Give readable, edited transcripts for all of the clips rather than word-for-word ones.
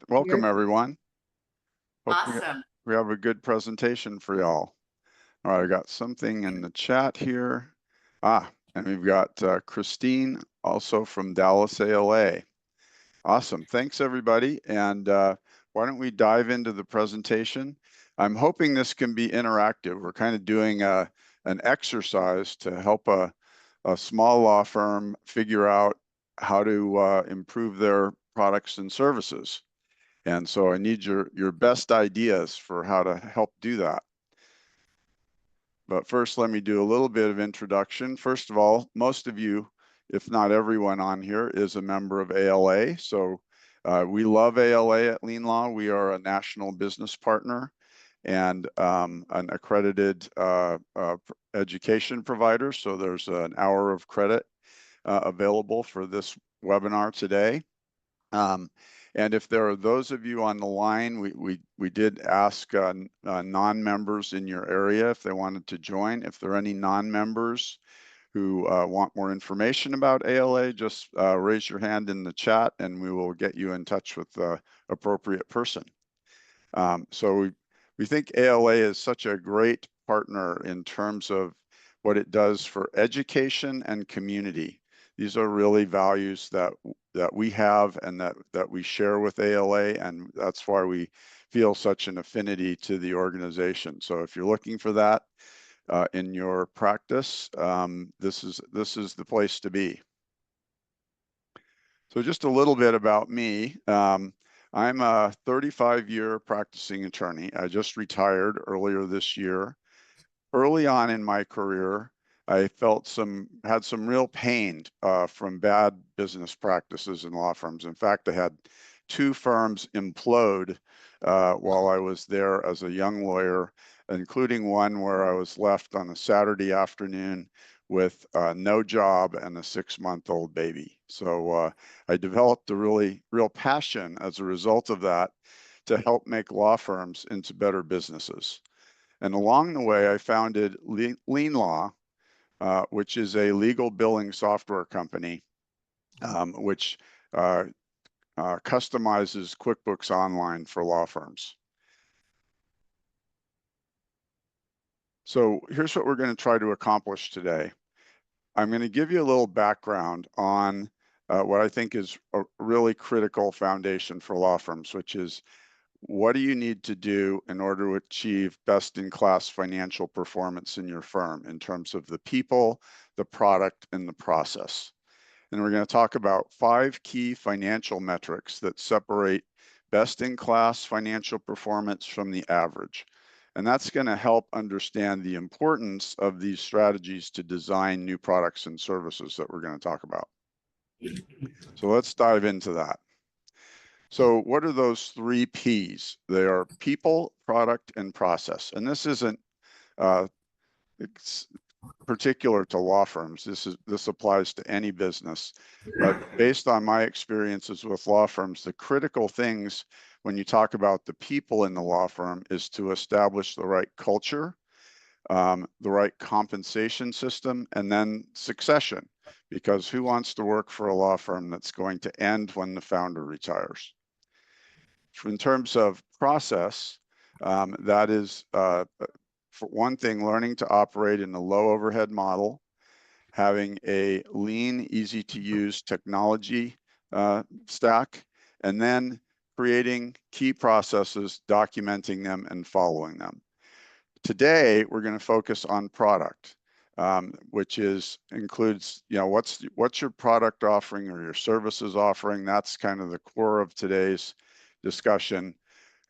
Welcome, You're everyone. Hope awesome. we have a good presentation for y'all. All right, I got something in the chat here. And we've got Christine, also from Dallas, ALA. Awesome. Thanks, everybody. And why don't we dive into the presentation? I'm hoping this can be interactive. We're kind of doing an exercise to help a small law firm figure out how to improve their products and services. And so I need your best ideas for how to help do that. But first, let me do a little bit of introduction. First of all, most of you, if not everyone on here, is a member of ALA. So we love ALA at LeanLaw. We are a national business partner and an accredited education provider. So there's an hour of credit available for this webinar today. And if there are those of you on the line, we did ask non-members in your area if they wanted to join. If there are any non-members who want more information about ALA, just raise your hand in the chat and we will get you in touch with the appropriate person. So we think ALA is such a great partner in terms of what it does for education and community. These are really values that we have and that we share with ALA, and that's why we feel such an affinity to the organization. So if you're looking for that in your practice, this is the place to be. So just a little bit about me. I'm a 35-year practicing attorney. I just retired earlier this year. Early on in my career, I had some real pain from bad business practices in law firms. In fact, I had 2 firms implode while I was there as a young lawyer, including one where I was left on a Saturday afternoon with no job and a 6-month-old baby. So I developed a real passion as a result of that to help make law firms into better businesses. And along the way, I founded LeanLaw, which is a legal billing software company, which customizes QuickBooks Online for law firms. So here's what we're going to try to accomplish today. I'm going to give you a little background on what I think is a really critical foundation for law firms, which is what do you need to do in order to achieve best-in-class financial performance in your firm in terms of the people, the product, and the process. And we're going to talk about 5 key financial metrics that separate best-in-class financial performance from the average. And that's going to help understand the importance of these strategies to design new products and services that we're going to talk about. So let's dive into that. So what are those 3 Ps? They are people, product, and process. And this isn't it's particular to law firms. This applies to any business. But based on my experiences with law firms, the critical things when you talk about the people in the law firm is to establish the right culture, the right compensation system, and then succession. Because who wants to work for a law firm that's going to end when the founder retires? In terms of process, that is, for one thing, learning to operate in a low overhead model, having a lean, easy to use technology stack, and then creating key processes, documenting them, and following them. Today, we're going to focus on product, which includes, what's your product offering or your services offering? That's kind of the core of today's discussion.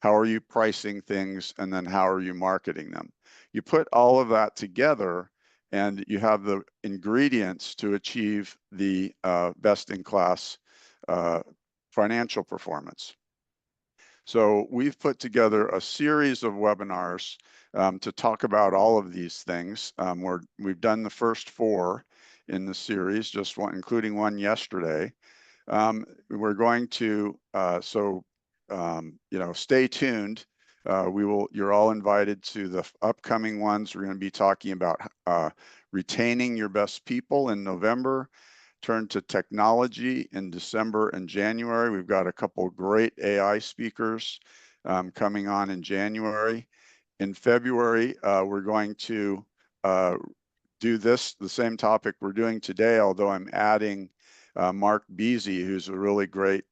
How are you pricing things, and then how are you marketing them? You put all of that together and you have the ingredients to achieve the best-in-class financial performance. So we've put together a series of webinars to talk about all of these things. We've done the first 4 in the series, just one, including one yesterday. We're going to, stay tuned. You're all invited to the upcoming ones. We're going to be talking about retaining your best people in November, turn to technology in December and January. We've got a couple great AI speakers coming on in January. In February, we're going to do the same topic we're doing today, although I'm adding Mark Beasy, who's a really great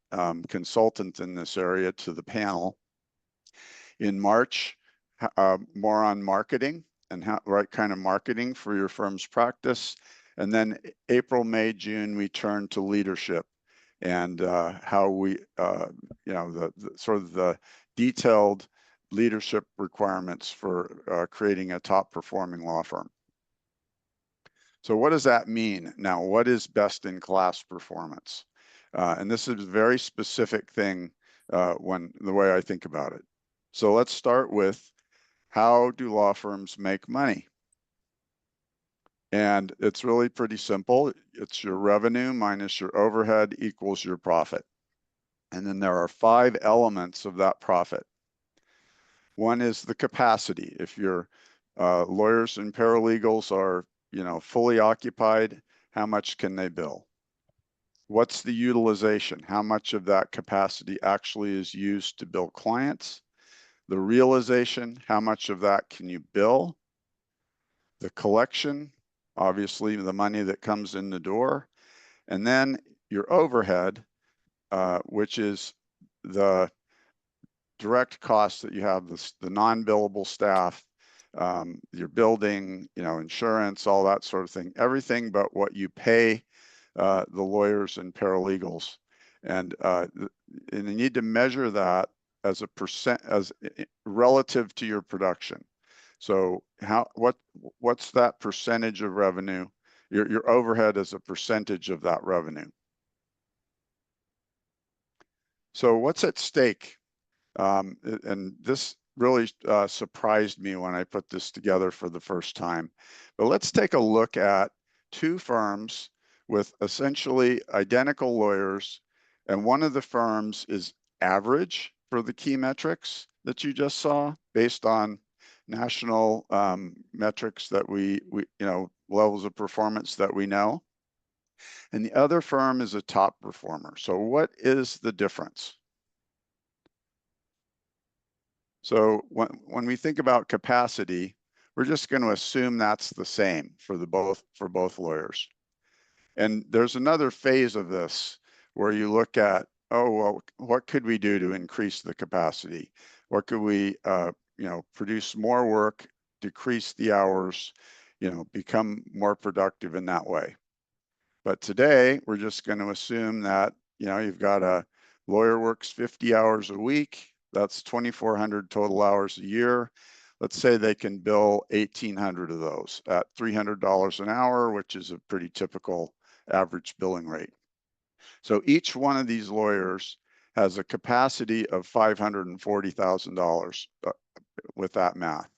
consultant in this area, to the panel. In March, more on marketing and right kind of marketing for your firm's practice. And then April, May, June, we turn to leadership and how we, the sort of the detailed leadership requirements for creating a top performing law firm. So what does that mean? Now, what is best in class performance? And this is a very specific thing the way I think about it. So let's start with, how do law firms make money? And it's really pretty simple. It's your revenue minus your overhead equals your profit. And then there are 5 elements of that profit. One is the capacity. If your lawyers and paralegals are, fully occupied, how much can they bill? What's the utilization? How much of that capacity actually is used to bill clients? The realization, how much of that can you bill? The collection, obviously the money that comes in the door. And then your overhead, which is the direct costs that you have, the non-billable staff, your building, insurance, all that sort of thing, everything but what you pay the lawyers and paralegals. And you need to measure that as a percent, relative to your production. So what's that percentage of revenue? Your overhead is a percentage of that revenue. So what's at stake? And this really surprised me when I put this together for the first time. But let's take a look at 2 firms with essentially identical lawyers, and one of the firms is average for the key metrics that you just saw based on national metrics that we levels of performance that we know. And the other firm is a top performer. So what is the difference? So when we think about capacity, we're just going to assume that's the same for both lawyers. And there's another phase of this where you look at, oh, well, what could we do to increase the capacity? What could we, produce more work, decrease the hours, become more productive in that way? But today, we're just going to assume that, you've got a lawyer works 50 hours a week. That's 2,400 total hours a year. Let's say they can bill 1,800 of those at $300 an hour, which is a pretty typical average billing rate. So each one of these lawyers has a capacity of $540,000 with that math.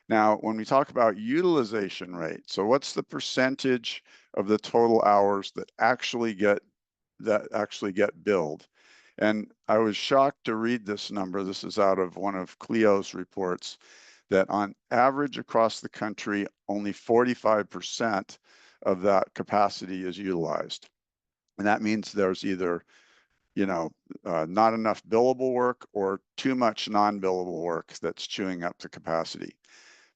Now, when we talk about utilization rate, so what's the percentage of the total hours that actually get billed? And I was shocked to read this number. This is out of one of Clio's reports, that on average across the country, only 45% of that capacity is utilized. And that means there's either, not enough billable work or too much non-billable work that's chewing up the capacity.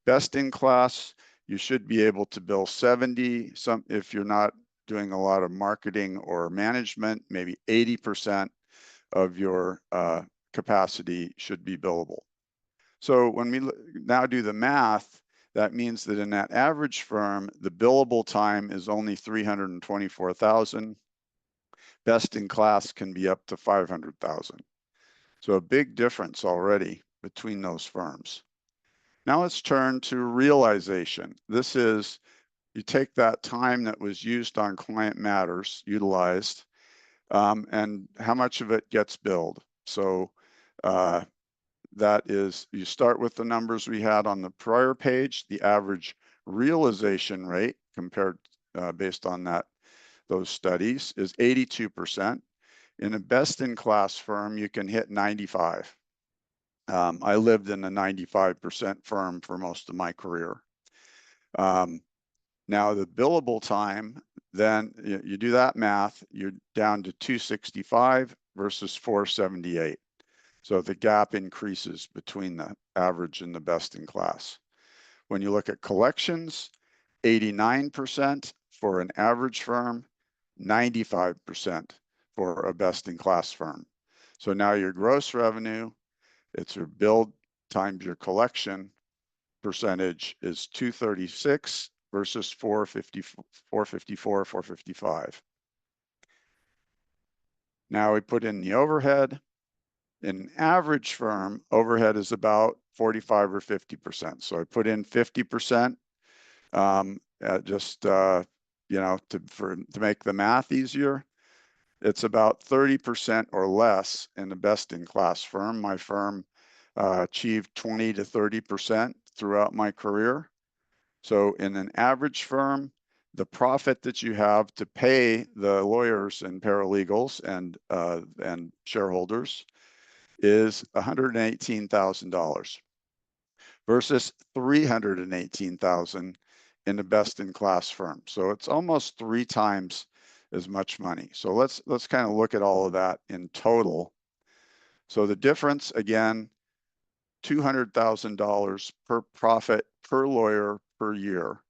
Best in class, you should be able to bill 70, if you're not doing a lot of marketing or management, maybe 80% of your capacity should be billable. So when we now do the math, that means that in that average firm, the billable time is only 324,000. Best in class can be up to 500,000. So a big difference already between those firms. Now let's turn to realization. This is, you take that time that was used on client matters, utilized, and how much of it gets billed. So that is, you start with the numbers we had on the prior page. The average realization rate compared based on those studies is 82%. In a best-in-class firm, you can hit 95. I lived in a 95% firm for most of my career. Now the billable time then you do that math, you're down to 265 versus 478. So the gap increases between the average and the best in class. When you look at collections, 89% for an average firm, 95% for a best in class firm. So now your gross revenue, it's your build times your collection percentage is 236 versus 454, 455. Now we put in the overhead. In an average firm, overhead is about 45 or 50%. So I put in 50%, just to make the math easier. It's about 30% or less in the best in class firm. My firm achieved 20 to 30% throughout my career. So in an average firm, the profit that you have to pay the lawyers and paralegals and shareholders is $118,000 versus $318,000 in the best in class firm. So it's almost 3 times as much money. So let's kind of look at all of that in total. So the difference, again, $200,000 per profit per lawyer per year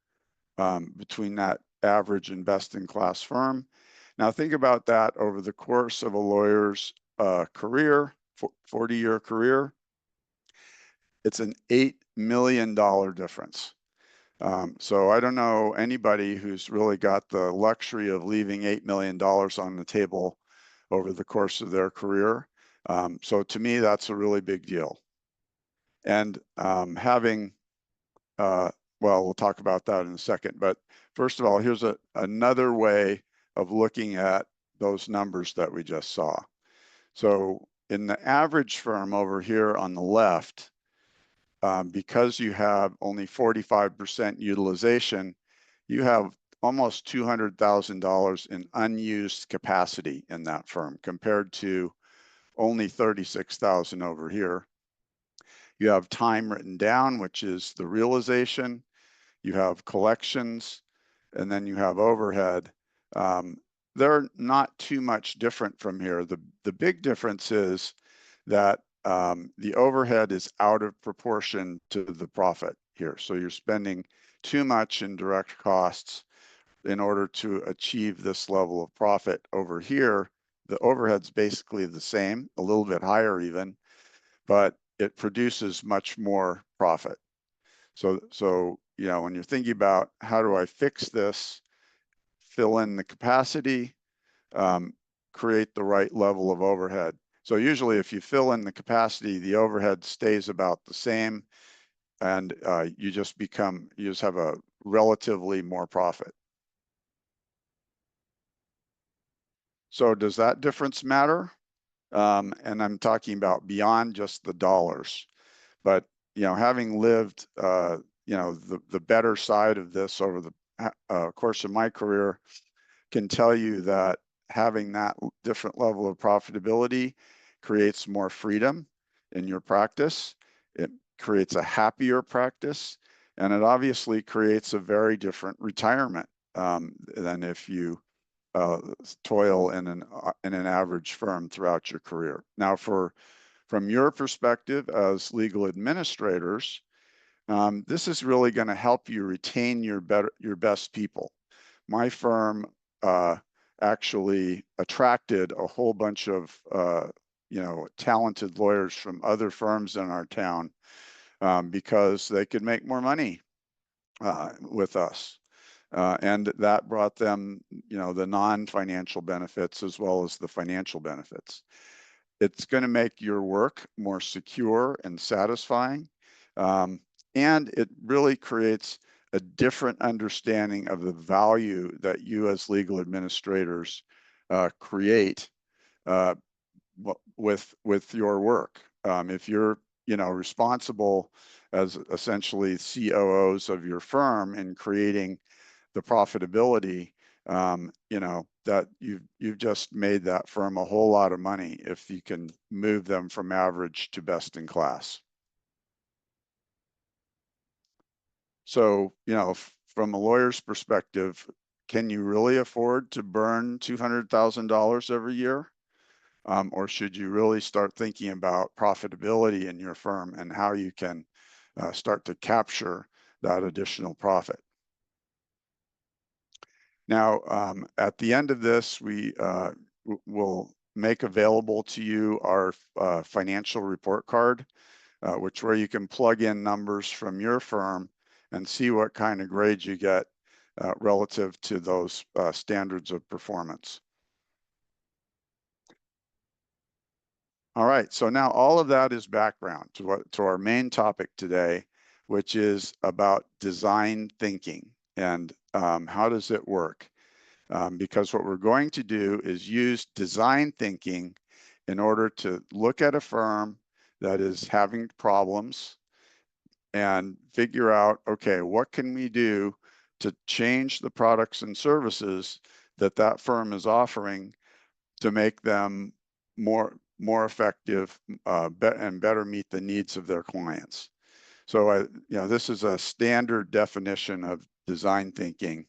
between that average and best in class firm. Now think about that over the course of a lawyer's career, 40-year career. It's an $8 million difference. So I don't know anybody who's really got the luxury of leaving $8 million on the table over the course of their career. So to me, that's a really big deal. And having, well, we'll talk about that in a second. But first of all, here's another way of looking at those numbers that we just saw. So in the average firm over here on the left, because you have only 45% utilization, you have almost $200,000 in unused capacity in that firm compared to only 36,000 over here. You have time written down, which is the realization. You have collections, and then you have overhead. They're not too much different from here. The big difference is that the overhead is out of proportion to the profit here. So you're spending too much in direct costs in order to achieve this level of profit. Over here, the overhead's basically the same, a little bit higher even, but it produces much more profit. So when you're thinking about how do I fix this, fill in the capacity, create the right level of overhead. So usually if you fill in the capacity, the overhead stays about the same, and you just have a relatively more profit. So does that difference matter? And I'm talking about beyond just the dollars, but having lived the better side of this over the course of my career, can tell you that having that different level of profitability creates more freedom in your practice. It creates a happier practice, and it obviously creates a very different retirement than if you toil in an average firm throughout your career. Now, from your perspective as legal administrators, this is really going to help you retain your best people. My firm actually attracted a whole bunch of talented lawyers from other firms in our town because they could make more money with us. And that brought them, the non-financial benefits as well as the financial benefits. It's going to make your work more secure and satisfying. And it really creates a different understanding of the value that you as legal administrators create with your work. If you're responsible as essentially COOs of your firm in creating the profitability, that you've just made that firm a whole lot of money if you can move them from average to best in class. So, from a lawyer's perspective, can you really afford to burn $200,000 every year? Or should you really start thinking about profitability in your firm and how you can start to capture that additional profit? Now, at the end of this, we will make available to you our financial report card, where you can plug in numbers from your firm and see what kind of grades you get relative to those standards of performance. All right, so now all of that is background to our main topic today, which is about design thinking and how does it work? Because what we're going to do is use design thinking in order to look at a firm that is having problems and figure out, okay, what can we do to change the products and services that that firm is offering to make them more effective and better meet the needs of their clients. So, this is a standard definition of design thinking.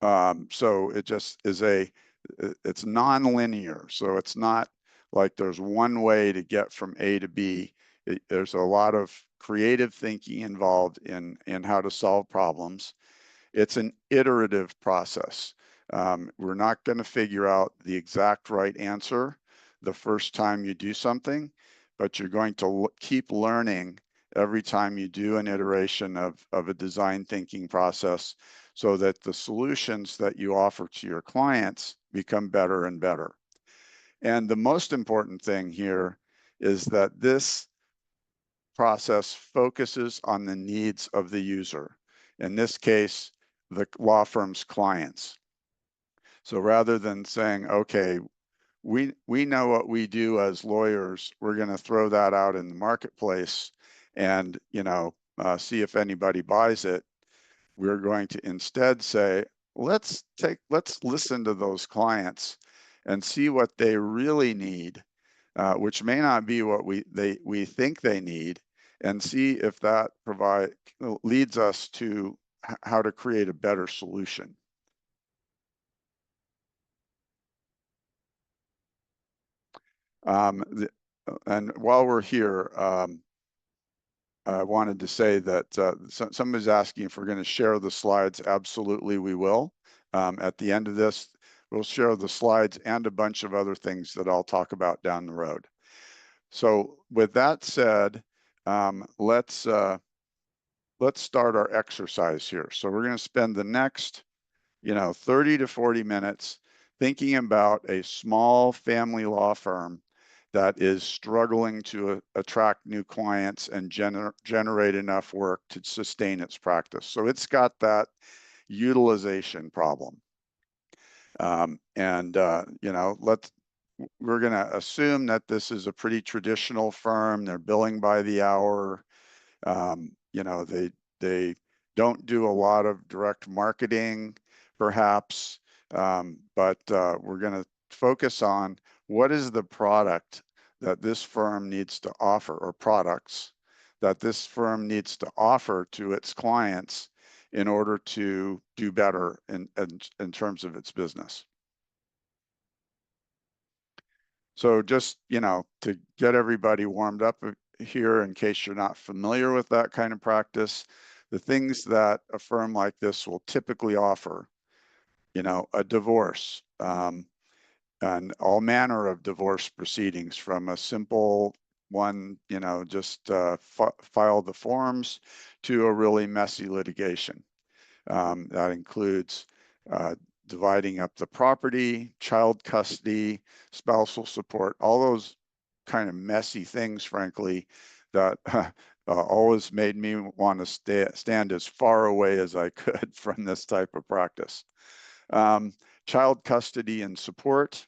So it just is it's non-linear. So it's not like there's one way to get from A to B. There's a lot of creative thinking involved in how to solve problems. It's an iterative process. We're not going to figure out the exact right answer the first time you do something, but you're going to keep learning every time you do an iteration of a design thinking process so that the solutions that you offer to your clients become better and better. And the most important thing here is that this process focuses on the needs of the user. In this case, the law firm's clients. So rather than saying, okay, we know what we do as lawyers, we're going to throw that out in the marketplace and see if anybody buys it. We're going to instead say, let's listen to those clients and see what they really need, which may not be what we think they need, and see if that leads us to how to create a better solution. And while we're here, I wanted to say that somebody's asking if we're going to share the slides. Absolutely, we will. At the end of this, we'll share the slides and a bunch of other things that I'll talk about down the road. So with that said, let's start our exercise here. So we're going to spend the next 30 to 40 minutes thinking about a small family law firm that is struggling to attract new clients and generate enough work to sustain its practice. So it's got that utilization problem. We're going to assume that this is a pretty traditional firm. They're billing by the hour. They don't do a lot of direct marketing, perhaps, but we're going to focus on what is the product that this firm needs to offer, or products that this firm needs to offer to its clients in order to do better in terms of its business. So just, to get everybody warmed up here, in case you're not familiar with that kind of practice, the things that a firm like this will typically offer, a divorce, and all manner of divorce proceedings, from a simple one, just file the forms, to a really messy litigation. That includes dividing up the property, child custody, spousal support, all those kind of messy things, frankly, that always made me want to stand as far away as I could from this type of practice. Child custody and support.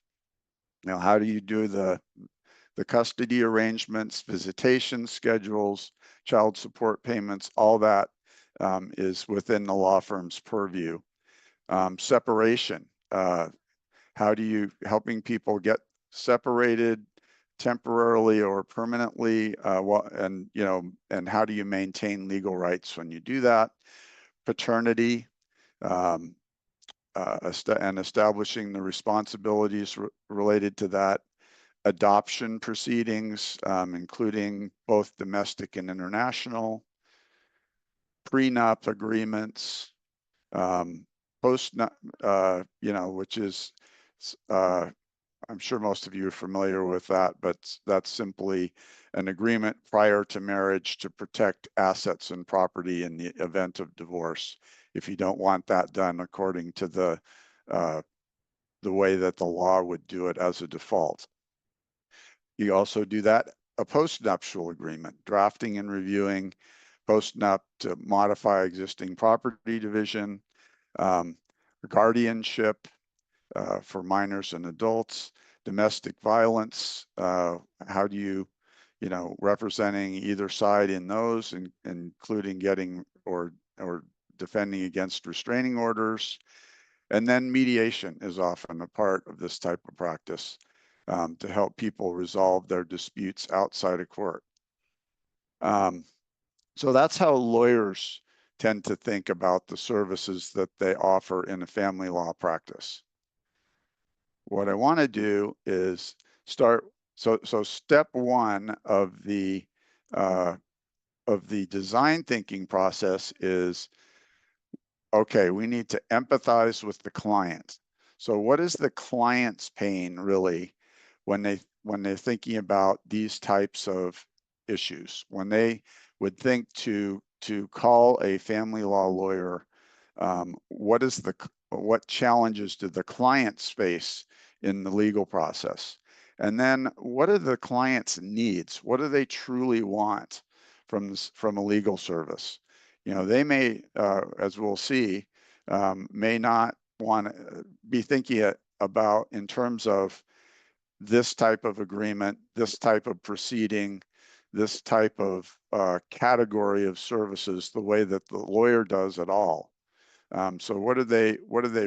How do you do the custody arrangements, visitation schedules, child support payments? All that is within the law firm's purview. Separation. How do you helping people get separated temporarily or permanently, and how do you maintain legal rights when you do that? Paternity, um, and establishing the responsibilities related to that. Adoption proceedings, including both domestic and international. Prenup agreements, post, which is, I'm sure most of you are familiar with that, but that's simply an agreement prior to marriage to protect assets and property in the event of divorce, if you don't want that done according to the way that the law would do it as a default. You also do that, a postnuptial agreement, drafting and reviewing postnup to modify existing property division, guardianship for minors and adults, domestic violence, how do you, representing either side in those, including getting or defending against restraining orders. And then mediation is often a part of this type of practice to help people resolve their disputes outside of court. So that's how lawyers tend to think about the services that they offer in a family law practice. What I want to do is start. So step one of the design thinking process is, okay, we need to empathize with the client. So what is the client's pain really when they're thinking about these types of issues? When they would think to call a family law lawyer, what challenges do the clients face in the legal process? And then what are the client's needs? What do they truly want from a legal service? They may, as we'll see, may not want to be thinking about in terms of this type of agreement, this type of proceeding, this type of category of services the way that the lawyer does at all. So what are they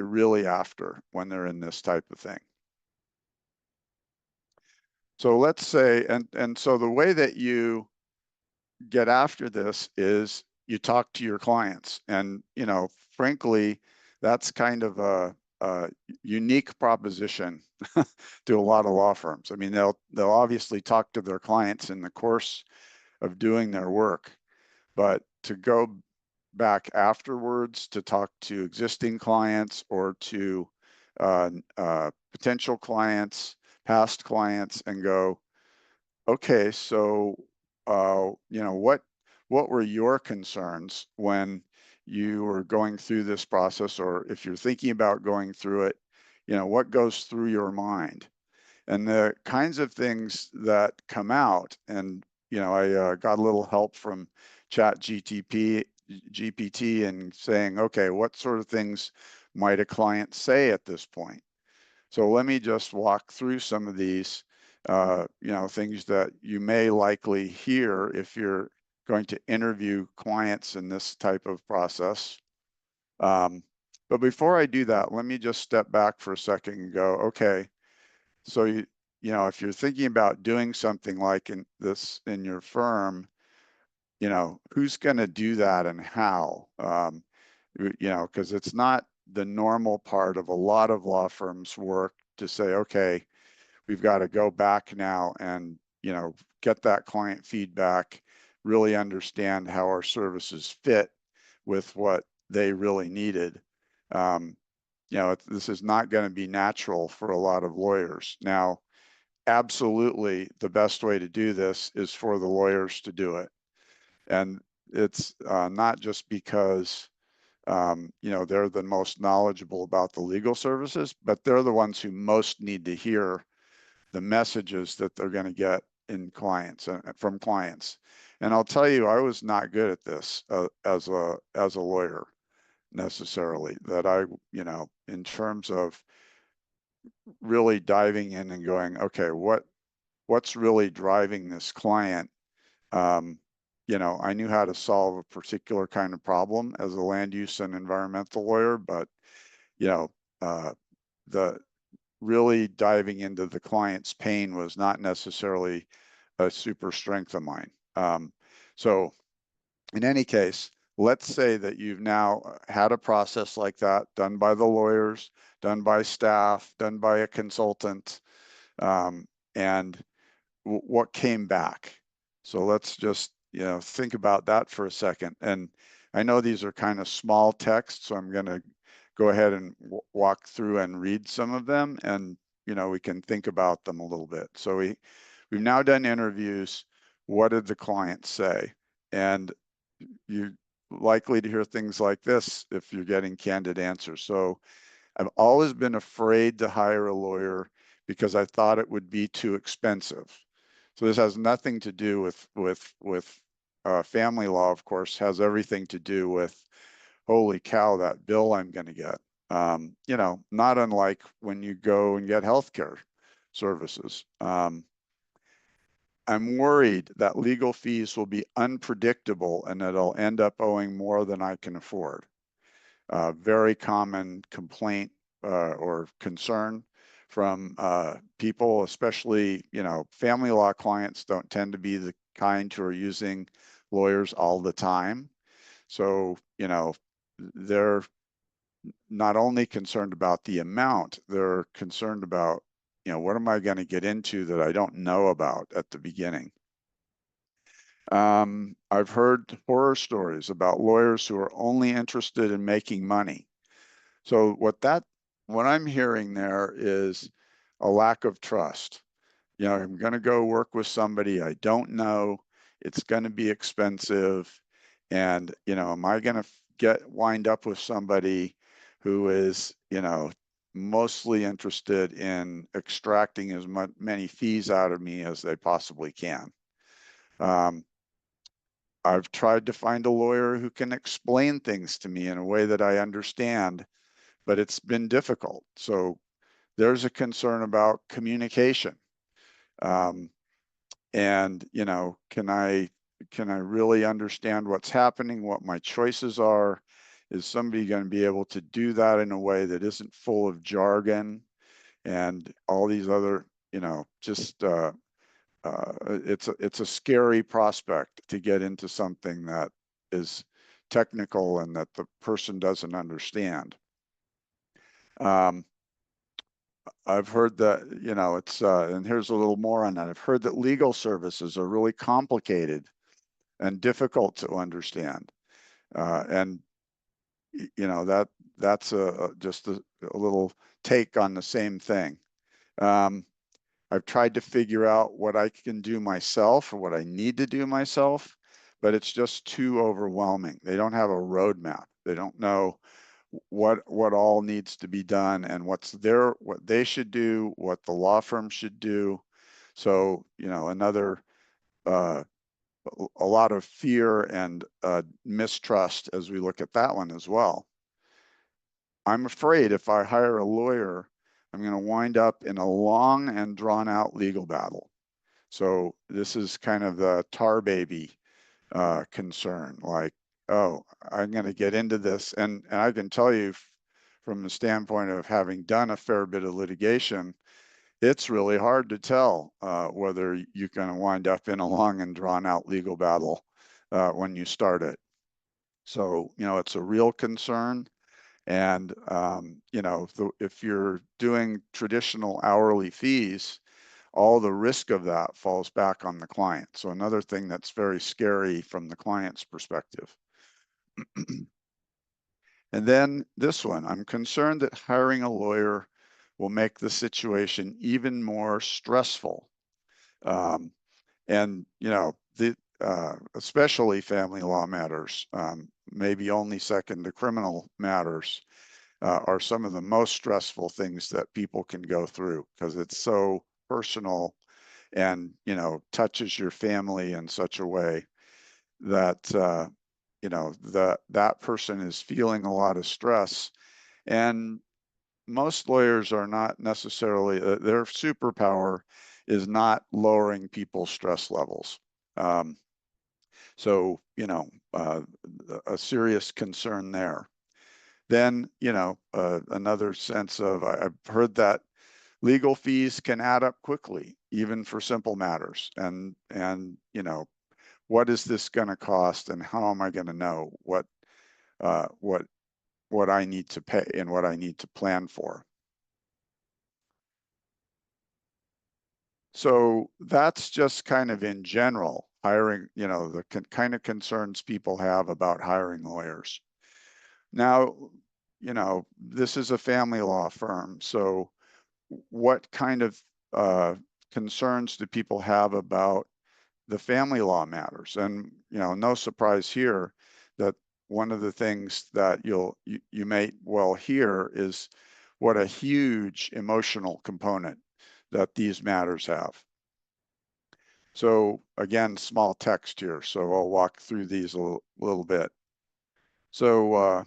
really after when they're in this type of thing? So let's say, and so the way that you get after this is you talk to your clients, and frankly, that's kind of a unique proposition to a lot of law firms. I mean, they'll obviously talk to their clients in the course of doing their work, but to go back afterwards to talk to existing clients or to potential clients, past clients, and go, okay, so what were your concerns when you were going through this process, or if you're thinking about going through it, what goes through your mind? And the kinds of things that come out, and I got a little help from GPT and saying, okay, what sort of things might a client say at this point? So let me just walk through some of these, things that you may likely hear if you're going to interview clients in this type of process. But before I do that, let me just step back for a second and go, okay, so if you're thinking about doing something like in your firm, who's going to do that and how? Because it's not the normal part of a lot of law firms' work to say, okay, we've got to go back now and get that client feedback, really understand how our services fit with what they really needed. This is not going to be natural for a lot of lawyers. Now, absolutely, the best way to do this is for the lawyers to do it. And it's not just because they're the most knowledgeable about the legal services, but they're the ones who most need to hear the messages that they're going to get from clients. And I'll tell you, I was not good at this as a lawyer necessarily. That in terms of really diving in and going, okay, what's really driving this client? I knew how to solve a particular kind of problem as a land use and environmental lawyer, but uh, the really diving into the client's pain was not necessarily a super strength of mine. So in any case, let's say that you've now had a process like that done by the lawyers, done by staff, done by a consultant, and what came back. So let's just, think about that for a second. And I know these are kind of small text, so I'm going to go ahead and walk through and read some of them, and we can think about them a little bit. So we've now done interviews. What did the client say? And you're likely to hear things like this if you're getting candid answers. So I've always been afraid to hire a lawyer because I thought it would be too expensive. So this has nothing to do with family law, of course, has everything to do with, holy cow, that bill I'm going to get. Not unlike when you go and get healthcare services. I'm worried that legal fees will be unpredictable and that I'll end up owing more than I can afford. Very common complaint or concern from people, especially, family law clients don't tend to be the kind who are using lawyers all the time. So, they're not only concerned about the amount, they're concerned about, what am I going to get into that I don't know about at the beginning? I've heard horror stories about lawyers who are only interested in making money. So what I'm hearing there is a lack of trust. I'm going to go work with somebody I don't know. It's going to be expensive. And, am I going to wind up with somebody who is, mostly interested in extracting as many fees out of me as they possibly can? I've tried to find a lawyer who can explain things to me in a way that I understand, but it's been difficult. So there's a concern about communication. And, can I really understand what's happening, what my choices are? Is somebody going to be able to do that in a way that isn't full of jargon and all these other, just it's a scary prospect to get into something that is technical and that the person doesn't understand. I've heard that, it's, and here's a little more on that. I've heard that legal services are really complicated and difficult to understand. And, that's just a little take on the same thing. I've tried to figure out what I can do myself or what I need to do myself, but it's just too overwhelming. They don't have a roadmap. They don't know what all needs to be done and what they should do, what the law firm should do. So, another a lot of fear and mistrust as we look at that one as well. I'm afraid if I hire a lawyer, I'm going to wind up in a long and drawn out legal battle. So this is kind of the tar baby concern, like, oh, I'm going to get into this. And I can tell you from the standpoint of having done a fair bit of litigation, it's really hard to tell whether you're going to wind up in a long and drawn out legal battle when you start it. So, it's a real concern. And, if you're doing traditional hourly fees, all the risk of that falls back on the client. So another thing that's very scary from the client's perspective. And then this one, I'm concerned that hiring a lawyer will make the situation even more stressful. And, especially family law matters, maybe only second to criminal matters, are some of the most stressful things that people can go through because it's so personal and, touches your family in such a way that, that person is feeling a lot of stress. And most lawyers are not necessarily, their superpower is not lowering people's stress levels. So, a serious concern there. Then, another sense of, I've heard that Legal fees can add up quickly, even for simple matters. And what is this going to cost, and how am I going to know uh, what what I need to pay and what I need to plan for? So that's just kind of in general hiring, the kind of concerns people have about hiring lawyers. Now, this is a family law firm, so what kind of uh, concerns do people have about the family law matters? And no surprise here that one of the things that you may well hear is what a huge emotional component that these matters have. So again, small text here, so I'll walk through these a little bit. So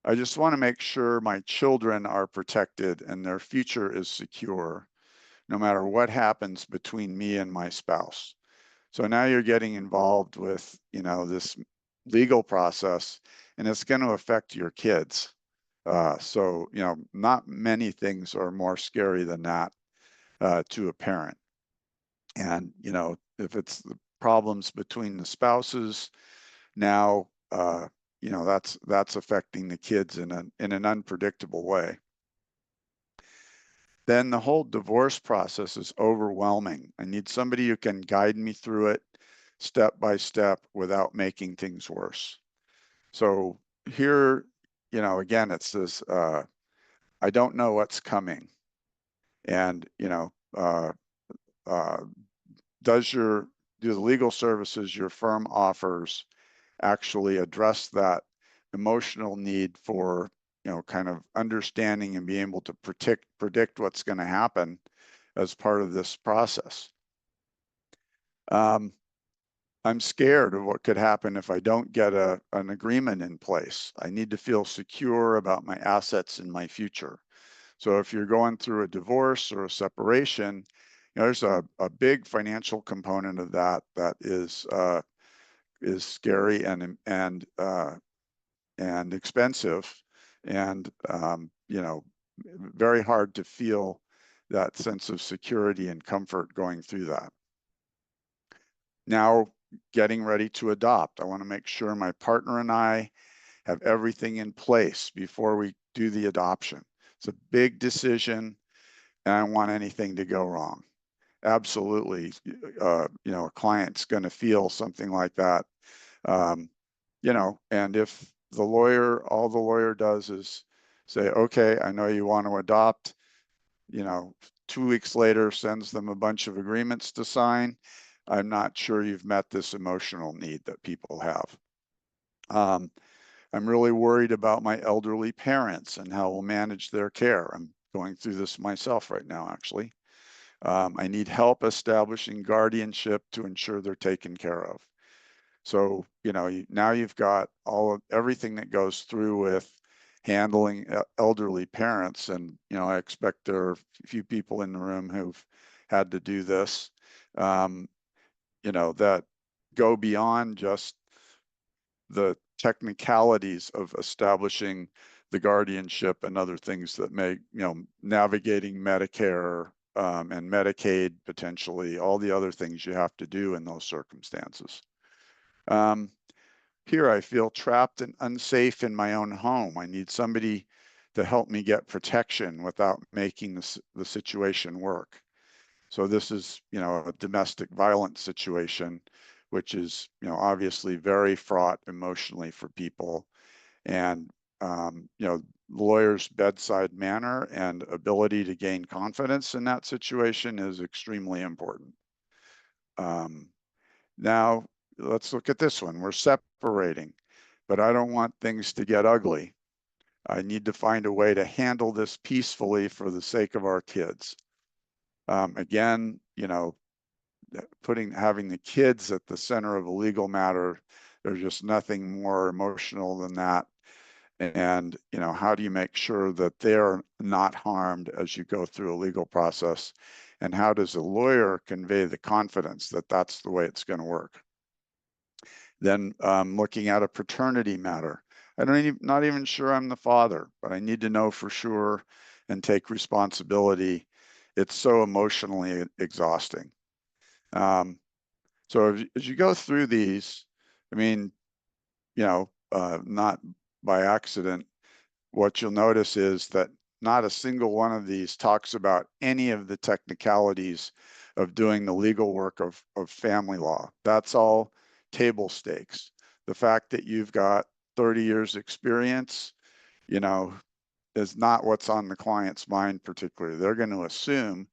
I just want to make sure my children are protected and their future is secure, no matter what happens between me and my spouse. So now you're getting involved with, this legal process, and it's going to affect your kids. So, not many things are more scary than that to a parent. And, if it's the problems between the spouses, now, that's affecting the kids in an unpredictable way. Then the whole divorce process is overwhelming. I need somebody who can guide me through it step by step without making things worse. So here, again, it's this, I don't know what's coming. And, uh, do the legal services your firm offers actually address that emotional need for, kind of understanding and being able to predict what's going to happen as part of this process? I'm scared of what could happen if I don't get an agreement in place. I need to feel secure about my assets and my future. So if you're going through a divorce or a separation, there's a big financial component of that is scary and expensive, and very hard to feel that sense of security and comfort going through that. Now, getting ready to adopt. I want to make sure my partner and I have everything in place before we do the adoption. It's a big decision, and I don't want anything to go wrong. Absolutely, a client's going to feel something like that. And if all the lawyer does is say, okay, I know you want to adopt, 2 weeks later sends them a bunch of agreements to sign, I'm not sure you've met this emotional need that people have. I'm really worried about my elderly parents and how we'll manage their care. I'm going through this myself right now, actually. I need help establishing guardianship to ensure they're taken care of. So, now you've got everything that goes through with handling elderly parents. And, I expect there are a few people in the room who've had to do this, that go beyond just the technicalities of establishing the guardianship and other things that may, navigating Medicare and Medicaid, potentially, all the other things you have to do in those circumstances. Here, I feel trapped and unsafe in my own home. I need somebody to help me get protection without making the situation work. So this is, a domestic violence situation, which is, obviously very fraught emotionally for people. And, lawyer's bedside manner and ability to gain confidence in that situation is extremely important. Now, let's look at this one. We're separating, but I don't want things to get ugly. I need to find a way to handle this peacefully for the sake of our kids. Again, having the kids at the center of a legal matter, there's just nothing more emotional than that. And, how do you make sure that they're not harmed as you go through a legal process? And how does a lawyer convey the confidence that that's the way it's going to work? Then looking at a paternity matter. Not even sure I'm the father, but I need to know for sure and take responsibility it's so emotionally exhausting. So as you go through these, I mean, not by accident, what you'll notice is that not a single one of these talks about any of the technicalities of doing the legal work of family law. That's all table stakes. The fact that you've got 30 years experience, is not what's on the client's mind particularly. They're going to assume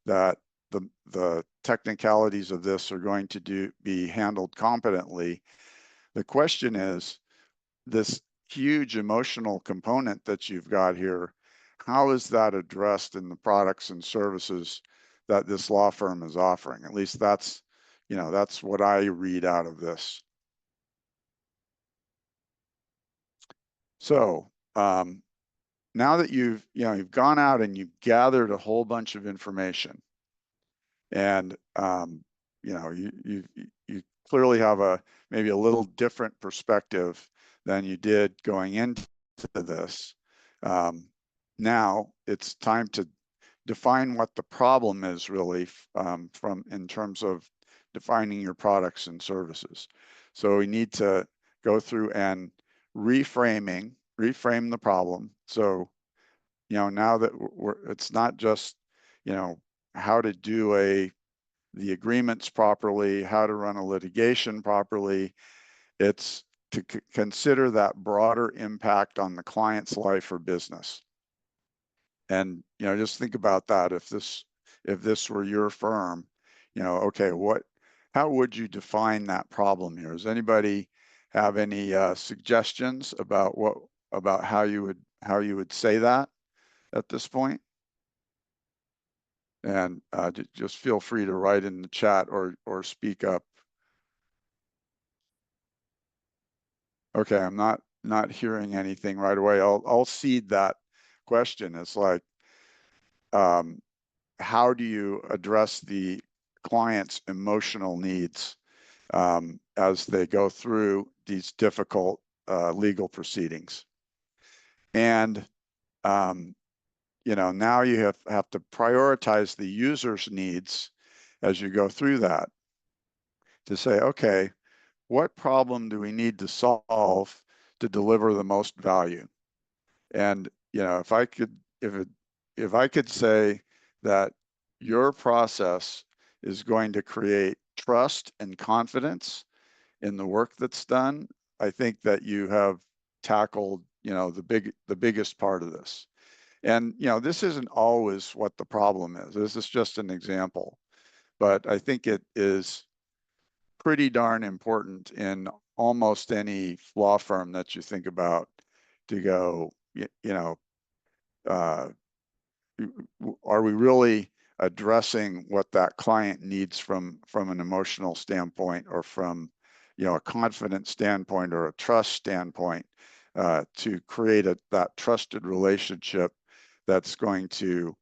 that the technicalities of this are going to be handled competently. The question is, this huge emotional component that you've got here, how is that addressed in the products and services that this law firm is offering? At least that's what I read out of this. So now that you've gone out and you've gathered a whole bunch of information, and you clearly have maybe a little different perspective than you did going into this. Now it's time to define what the problem is really, in terms of defining your products and services. So we need to go through and reframe the problem. So now that it's not just how to do the agreements properly, how to run a litigation properly. It's to consider that broader impact on the client's life or business. And just think about that. If this were your firm, okay, how would you define that problem here? Does anybody have any suggestions about how you would say that at this point? And just feel free to write in the chat or speak up. Okay, I'm not hearing anything right away. I'll seed that question. It's like, how do you address the client's emotional needs as they go through these difficult legal proceedings? And now you have to prioritize the user's needs as you go through that, to say, okay, what problem do we need to solve to deliver the most value? And if I could say that your process is going to create trust and confidence in the work that's done, I think that you have tackled the biggest part of this. And this isn't always what the problem is. This is just an example, but I think it is pretty darn important in almost any law firm that you think about, to go, are we really addressing what that client needs from an emotional standpoint, or from a confidence standpoint or a trust standpoint, to create that trusted relationship that's going to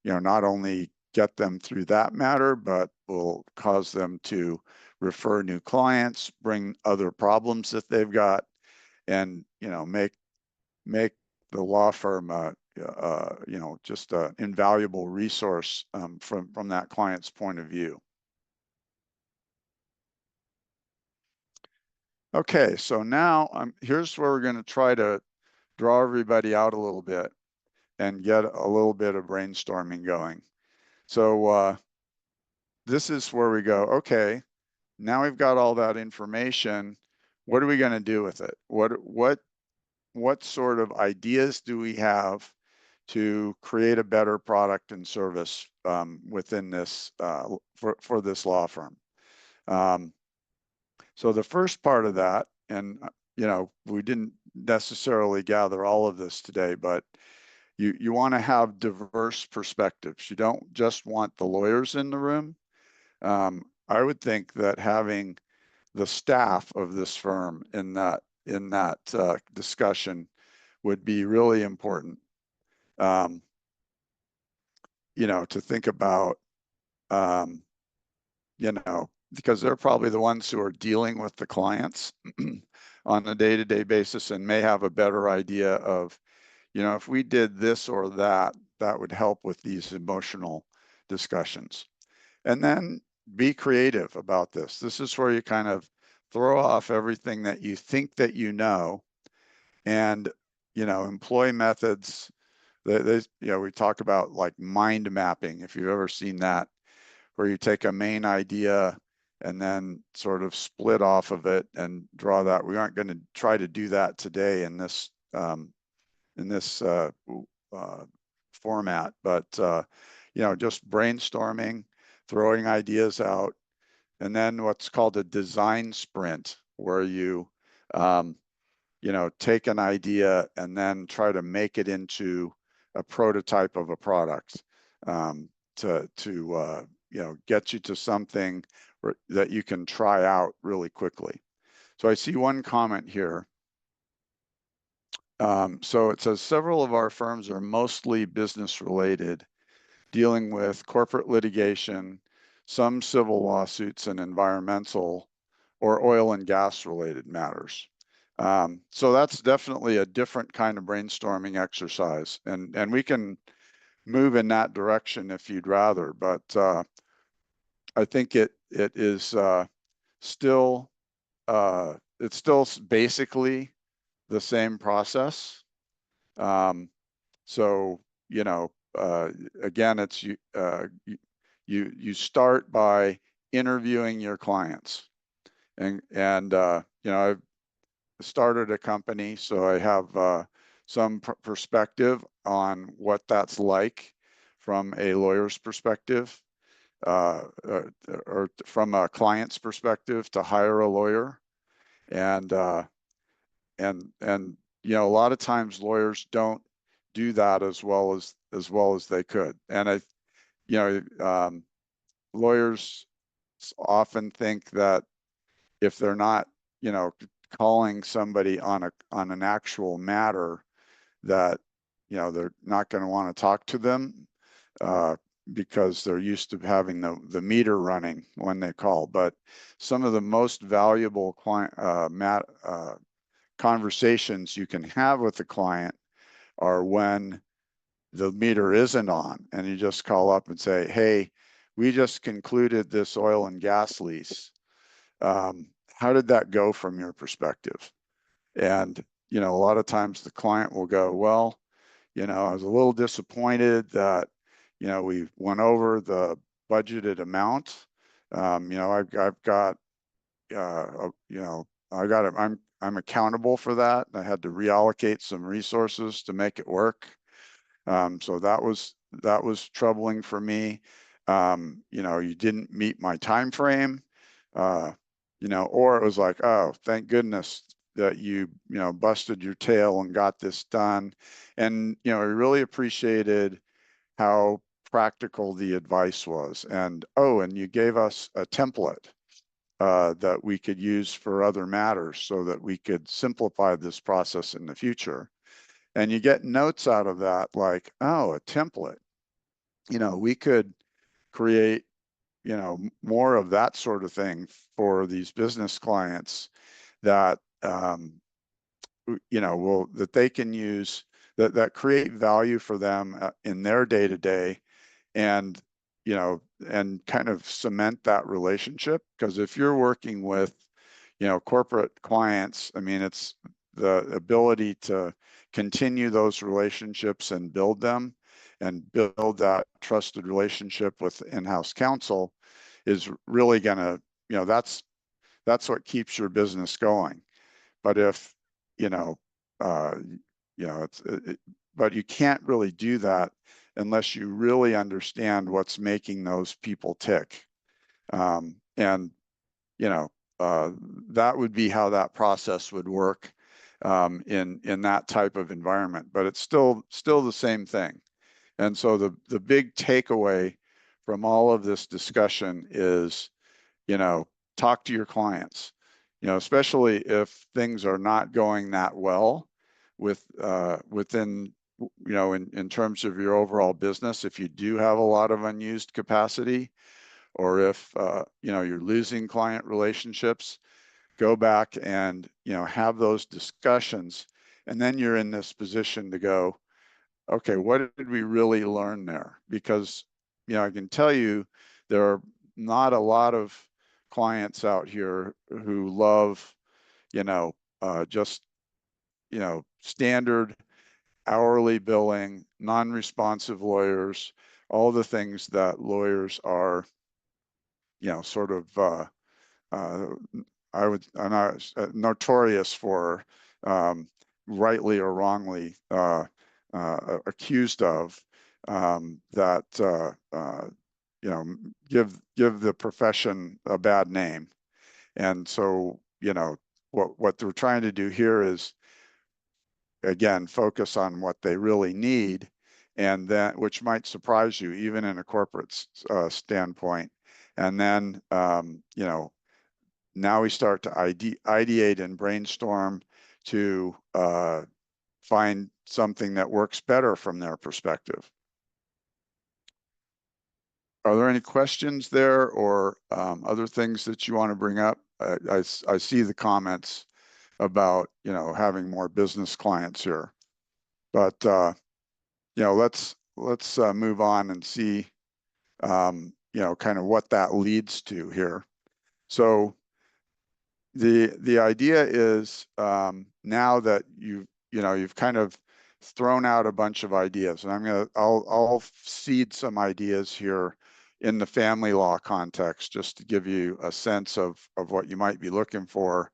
not only get them through that matter, but will cause them to refer new clients, bring other problems that they've got, and make the law firm just an invaluable resource from that client's point of view. Okay, so now here's where we're going to try to draw everybody out a little bit and get a little bit of brainstorming going. So this is where we go, okay, now we've got all that information. What are we going to do with it? What sort of ideas do we have to create a better product and service within this for this law firm? So the first part of that, and we didn't necessarily gather all of this today, but you want to have diverse perspectives. You don't just want the lawyers in the room. I would think that having the staff of this firm in that discussion would be really important. To think about, because they're probably the ones who are dealing with the clients on a day-to-day basis, and may have a better idea of, if we did this or that, that would help with these emotional discussions. And then be creative about this. This is where you kind of throw off everything that you think that you know, and employ methods that we talk about, like mind mapping, if you've ever seen that, where you take a main idea and then sort of split off of it and draw that. We aren't going to try to do that today in this format, but just brainstorming, throwing ideas out, and then what's called a design sprint, where you take an idea and then try to make it into a prototype of a product, to get you to something that you can try out really quickly. So I see one comment here. So it says several of our firms are mostly business related, dealing with corporate litigation, some civil lawsuits, and environmental or oil and gas related matters. So that's definitely a different kind of brainstorming exercise, and we can move in that direction if you'd rather, but I think it is still it's still basically the same process. So again, it's you start by interviewing your clients, and I've started a company, so I have some perspective on what that's like from a lawyer's perspective, or from a client's perspective, to hire a lawyer. And a lot of times lawyers don't do that as well as they could. And lawyers often think that if they're not, calling somebody on an actual matter, that they're not going to want to talk to them, because they're used to having the meter running when they call. But some of the most valuable client conversations you can have with the client are when the meter isn't on, and you just call up and say, hey, we just concluded this oil and gas lease. How did that go from your perspective? And a lot of times the client will go, well, I was a little disappointed that we went over the budgeted amount. I've got I'm accountable for that. I had to reallocate some resources to make it work. So that was troubling for me. You didn't meet my time frame, or it was like, oh, thank goodness that you busted your tail and got this done. And I really appreciated how practical the advice was. And you gave us a template that we could use for other matters so that we could simplify this process in the future. And you get notes out of that, like, oh, a template. We could create, more of that sort of thing for these business clients that, that they can use, that create value for them in their day-to-day, and and kind of cement that relationship. Because if you're working with corporate clients, I mean, it's the ability to continue those relationships and build them, and build that trusted relationship with in-house counsel is really gonna, that's what keeps your business going. But if uh, but you can't really do that unless you really understand what's making those people tick. And that would be how that process would work in that type of environment. But it's still the same thing. And so the big takeaway from all of this discussion is, talk to your clients. Especially if things are not going that well within, in terms of your overall business. If you do have a lot of unused capacity, or if you're losing client relationships, go back and have those discussions, and then you're in this position to go, okay, what did we really learn there? Because I can tell you there are not a lot of clients out here who love, just, standard hourly billing, non-responsive lawyers, all the things that lawyers are, sort of, uh, I'm not notorious for, um, rightly or wrongly accused of, that give the profession a bad name. And so, what they're trying to do here is, again, focus on what they really need, and then, which might surprise you even in a corporate standpoint. And then, now we start to ideate and brainstorm to find something that works better from their perspective. Are there any questions there, or other things that you want to bring up? I see the comments about, having more business clients here, but let's move on and see, kind of what that leads to here. So the idea is, now that you've kind of thrown out a bunch of ideas, and I'll seed some ideas here in the family law context, just to give you a sense of what you might be looking for.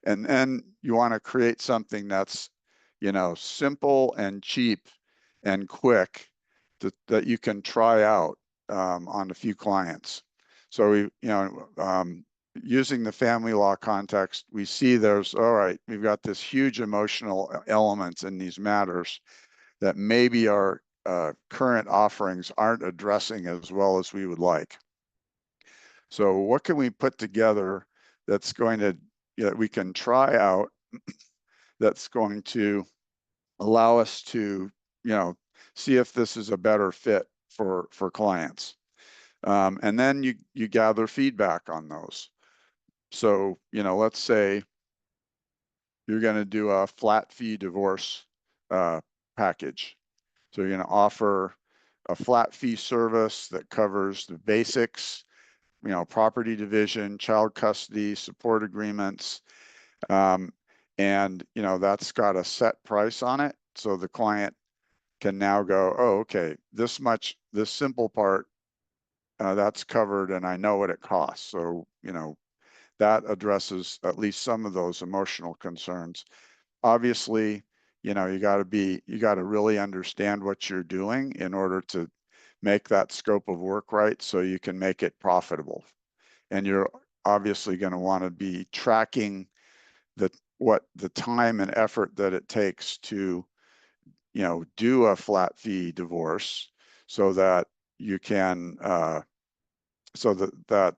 And then you want to create something that's, simple and cheap and quick, that you can try out on a few clients. So using the family law context, we see all right, we've got this huge emotional elements in these matters that maybe our current offerings aren't addressing as well as we would like. So what can we put together that's going to, we can try out, that's going to allow us to, see if this is a better fit for clients. And then you gather feedback on those. So, let's say you're going to do a flat fee divorce package. So you're going to offer a flat fee service that covers the basics, property division, child custody, support agreements. And, that's got a set price on it. So the client can now go, oh, okay, this simple part, that's covered and I know what it costs. So, that addresses at least some of those emotional concerns. Obviously, you got to really understand what you're doing in order to make that scope of work right, so you can make it profitable. And you're obviously going to want to be tracking what the time and effort that it takes to, do a flat fee divorce, so that you can, so that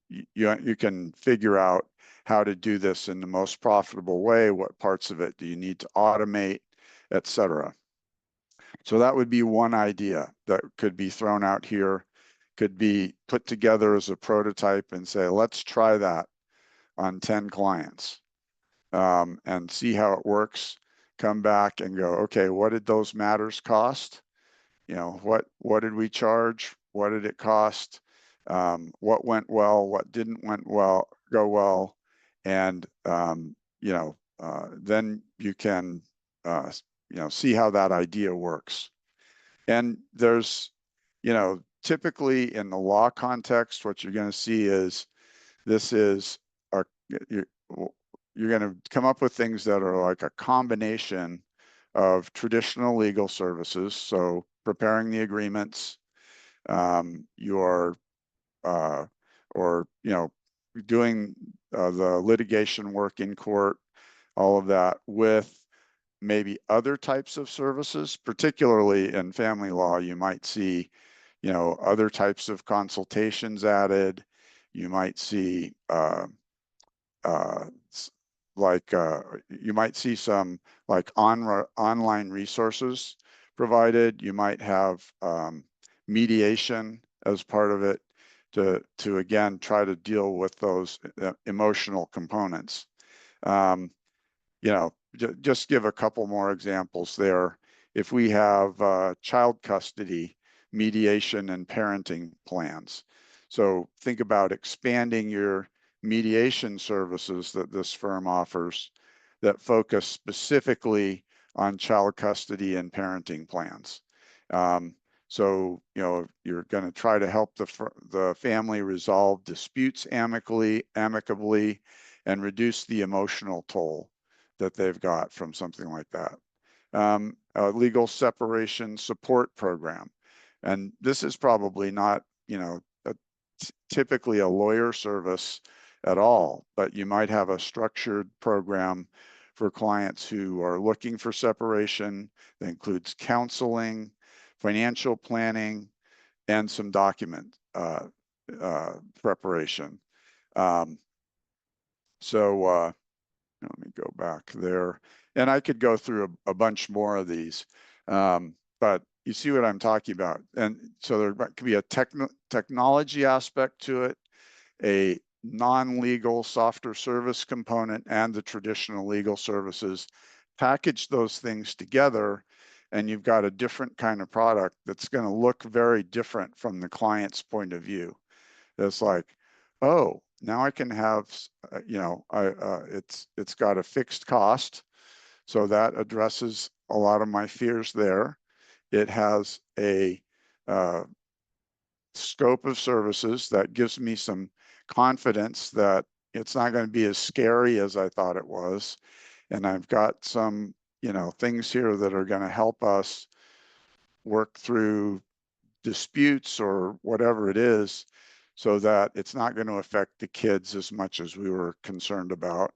you can figure out how to do this in the most profitable way. What parts of it do you need to automate, et cetera. So that would be one idea that could be thrown out here, could be put together as a prototype and say, let's try that on 10 clients, and see how it works. Come back and go, okay, what did those matters cost? What did we charge? What did it cost? What went well? What didn't go well? And then you can see how that idea works. And there's, typically in the law context, what you're going to see is this is a, you're going to come up with things that are like a combination of traditional legal services. So preparing the agreements, your or doing the litigation work in court, all of that, with maybe other types of services. Particularly in family law, you might see, other types of consultations added. You might see you might see some like online resources provided. You might have mediation as part of it, to again try to deal with those emotional components. Just give a couple more examples there. If we have child custody, mediation and parenting plans. So think about expanding your mediation services that this firm offers that focus specifically on child custody and parenting plans. So, you're going to try to help the family resolve disputes amicably, and reduce the emotional toll that they've got from something like that. A legal separation support program. And this is probably not, typically a lawyer service at all, but you might have a structured program for clients who are looking for separation that includes counseling, financial planning, and some document preparation. Let me go back there. And I could go through a bunch more of these, but you see what I'm talking about. And so there could be a technology aspect to it, a non-legal softer service component, and the traditional legal services. Package those things together, and you've got a different kind of product that's going to look very different from the client's point of view. It's like, oh, now I can have, it's got a fixed cost, so that addresses a lot of my fears there. It has a scope of services that gives me some confidence that it's not going to be as scary as I thought it was. And I've got some, things here that are going to help us work through disputes or whatever it is, so that it's not going to affect the kids as much as we were concerned about.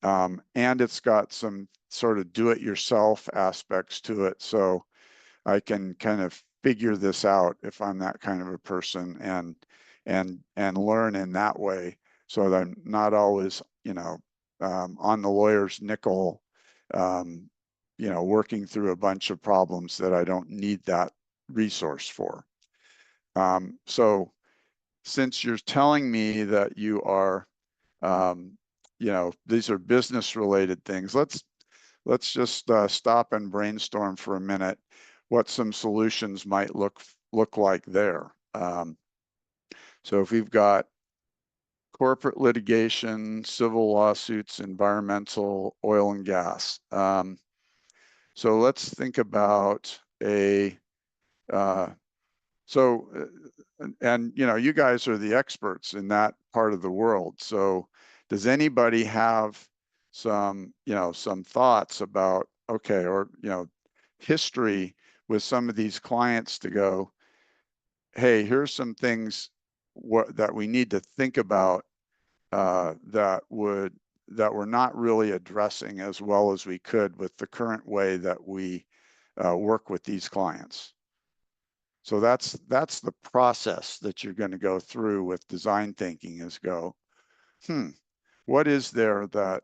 And it's got some sort of do-it-yourself aspects to it. So I can kind of figure this out if I'm that kind of a person, and learn in that way, so that I'm not always, on the lawyer's nickel, working through a bunch of problems that I don't need that resource for. So since you're telling me that you are, these are business related things, let's just stop and brainstorm for a minute what some solutions might look like there. So if we've got corporate litigation, civil lawsuits, environmental, oil and gas. So let's think about a, and you guys are the experts in that part of the world. So does anybody have some, some thoughts about, okay, or, history with some of these clients to go, hey, here's some things that we need to think about that we're not really addressing as well as we could with the current way that we work with these clients. So that's the process that you're going to go through with design thinking, is go, what is there that,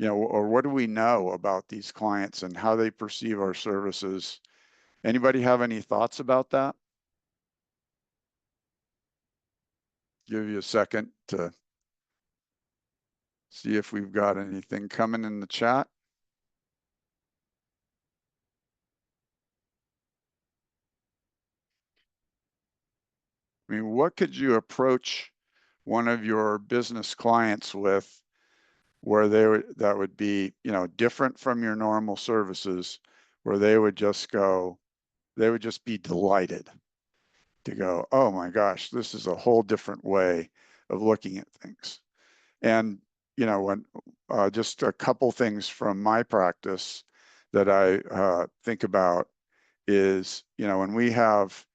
or what do we know about these clients and how they perceive our services? Anybody have any thoughts about that? Give you a second to see if we've got anything coming in the chat. I mean, what could you approach one of your business clients with where that would be, different from your normal services, where they would just be delighted to go, oh my gosh, this is a whole different way of looking at things. And, when just a couple things from my practice that I think about is, when we have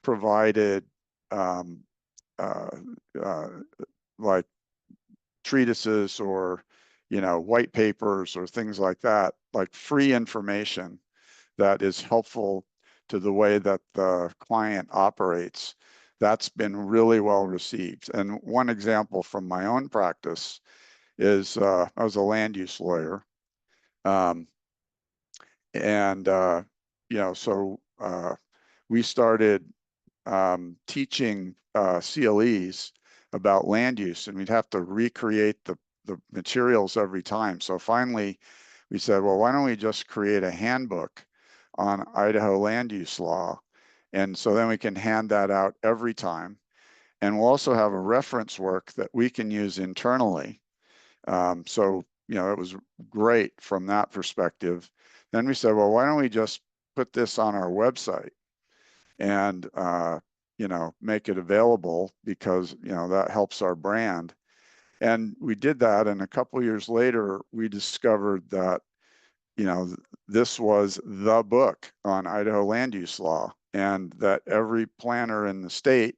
provided like treatises or, white papers or things like that, like free information that is helpful to the way that the client operates, that's been really well received. And one example from my own practice is I was a land use lawyer. So we started teaching CLEs about land use, and we'd have to recreate the materials every time. So finally, we said, well, why don't we just create a handbook on Idaho land use law? And so then we can hand that out every time. And we'll also have a reference work that we can use internally. So, it was great from that perspective. Then we said, well, why don't we just put this on our website and, make it available, because, that helps our brand. And we did that. And a couple of years later, we discovered that, this was the book on Idaho land use law, and that every planner in the state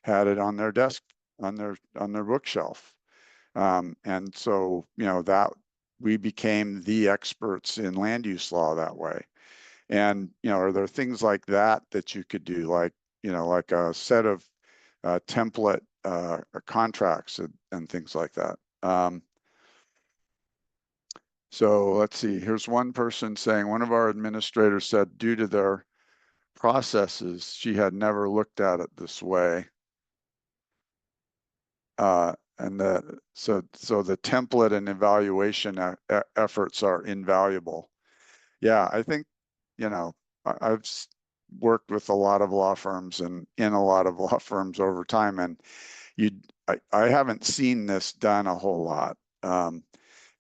had it on their desk, on their bookshelf. And so, that we became the experts in land use law that way. And, are there things like that that you could do, like, like a set of template contracts and things like that? So let's see, here's one person saying, one of our administrators said due to their processes, she had never looked at it this way. And so the template and evaluation efforts are invaluable. Yeah, I think, I've worked with a lot of law firms and in a lot of law firms over time, and I haven't seen this done a whole lot.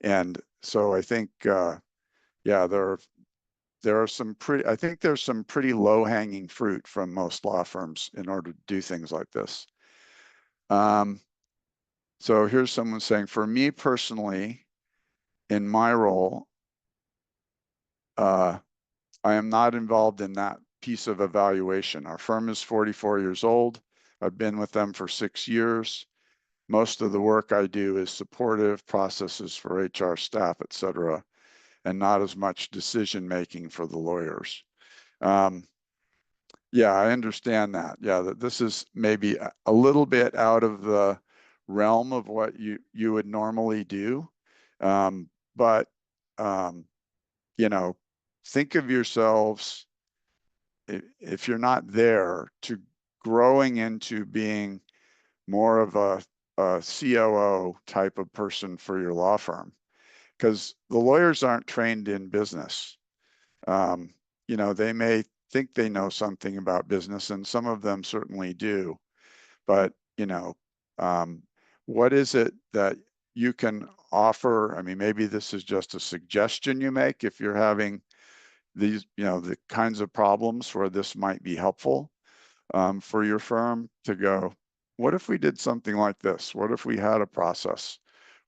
And so I think, yeah, there are some I think there's some pretty low hanging fruit from most law firms in order to do things like this. So here's someone saying, for me personally, in my role, I am not involved in that piece of evaluation. Our firm is 44 years old. I've been with them for 6 years. Most of the work I do is supportive processes for HR staff, et cetera, and not as much decision making for the lawyers. Yeah, I understand that. Yeah, that this is maybe a little bit out of the realm of what you would normally do. But think of yourselves, if you're not there, to growing into being more of a COO type of person for your law firm, because the lawyers aren't trained in business. They may think they know something about business, and some of them certainly do, but what is it that you can offer? I mean, maybe this is just a suggestion you make if you're having these, the kinds of problems where this might be helpful for your firm to go, what if we did something like this? What if we had a process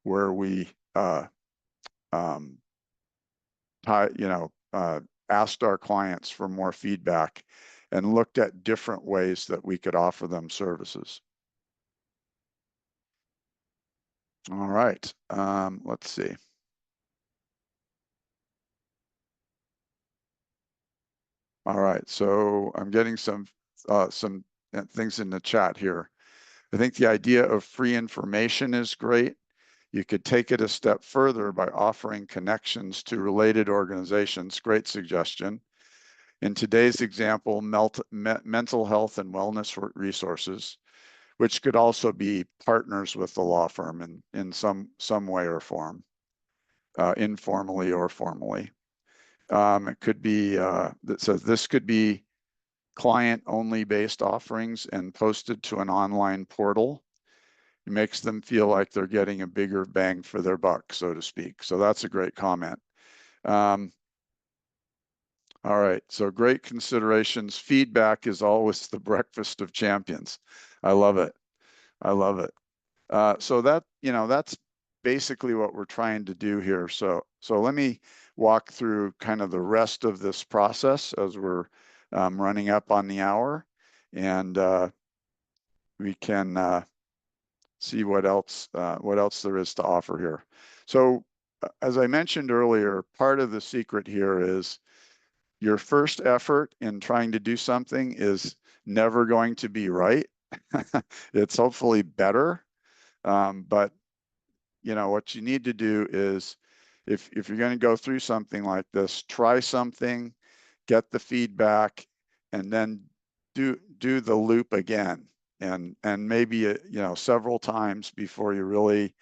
where we um, asked our clients for more feedback and looked at different ways that we could offer them services? All right, let's see. All right, so I'm getting some things in the chat here. I think the idea of free information is great. You could take it a step further by offering connections to related organizations. Great suggestion. In today's example, mental health and wellness resources, which could also be partners with the law firm in some way or form, informally or formally. It could be, so this could be client-only based offerings and posted to an online portal. It makes them feel like they're getting a bigger bang for their buck, so to speak. So that's a great comment. All right, so great considerations. Feedback is always the breakfast of champions. I love it. I love it. So that's basically what we're trying to do here. So let me walk through kind of the rest of this process as we're running up on the hour, and we can see what else there is to offer here. So as I mentioned earlier, part of the secret here is your first effort in trying to do something is never going to be right. It's hopefully better. But what you need to do is, if you're going to go through something like this, try something, get the feedback, and then do the loop again, and maybe several times before you really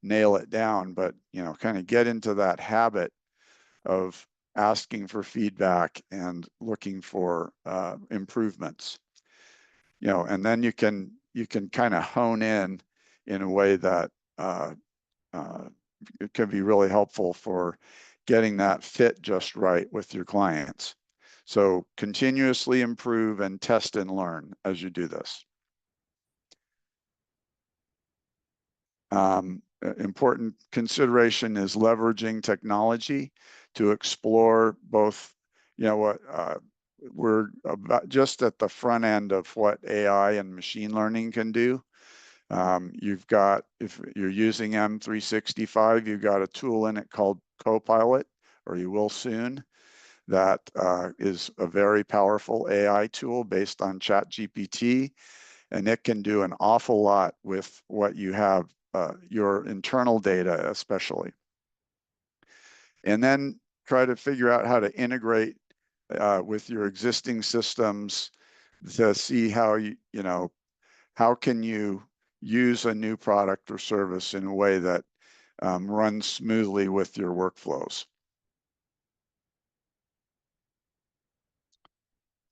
nail it down. But kind of get into that habit of asking for feedback and looking for improvements. And then you can kind of hone in a way that it can be really helpful for getting that fit just right with your clients. So continuously improve and test and learn as you do this. Important consideration is leveraging technology to explore both, we're about just at the front end of what AI and machine learning can do. You've got, if you're using M365, you've got a tool in it called Copilot, or you will soon. That is a very powerful AI tool based on ChatGPT, and it can do an awful lot with what you have, your internal data especially. And then try to figure out how to integrate with your existing systems to see how how can you use a new product or service in a way that runs smoothly with your workflows.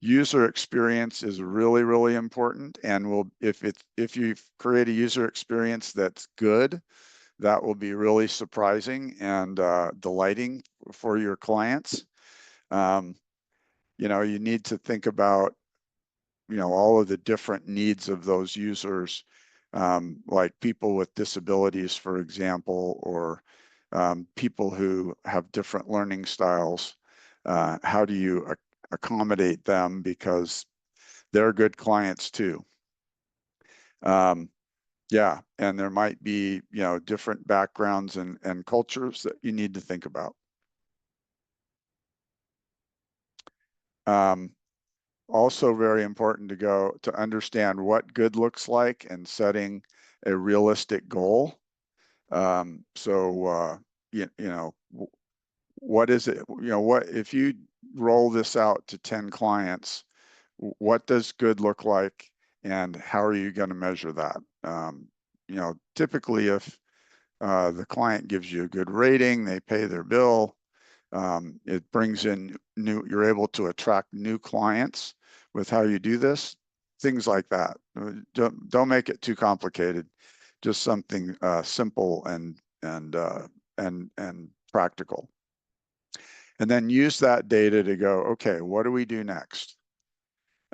User experience is really, really important, and if you create a user experience that's good, that will be really surprising and delighting for your clients. You need to think about all of the different needs of those users, like people with disabilities, for example, or people who have different learning styles. How do you accommodate them, because they're good clients too. Yeah, and there might be different backgrounds and cultures that you need to think about. Also very important to understand what good looks like and setting a realistic goal. What is it? What if you roll this out to 10 clients? What does good look like, and how are you going to measure that? Typically, if the client gives you a good rating, they pay their bill, it brings in you're able to attract new clients with how you do this, things like that. Don't make it too complicated. Just something simple and practical. And then use that data to go, okay, what do we do next?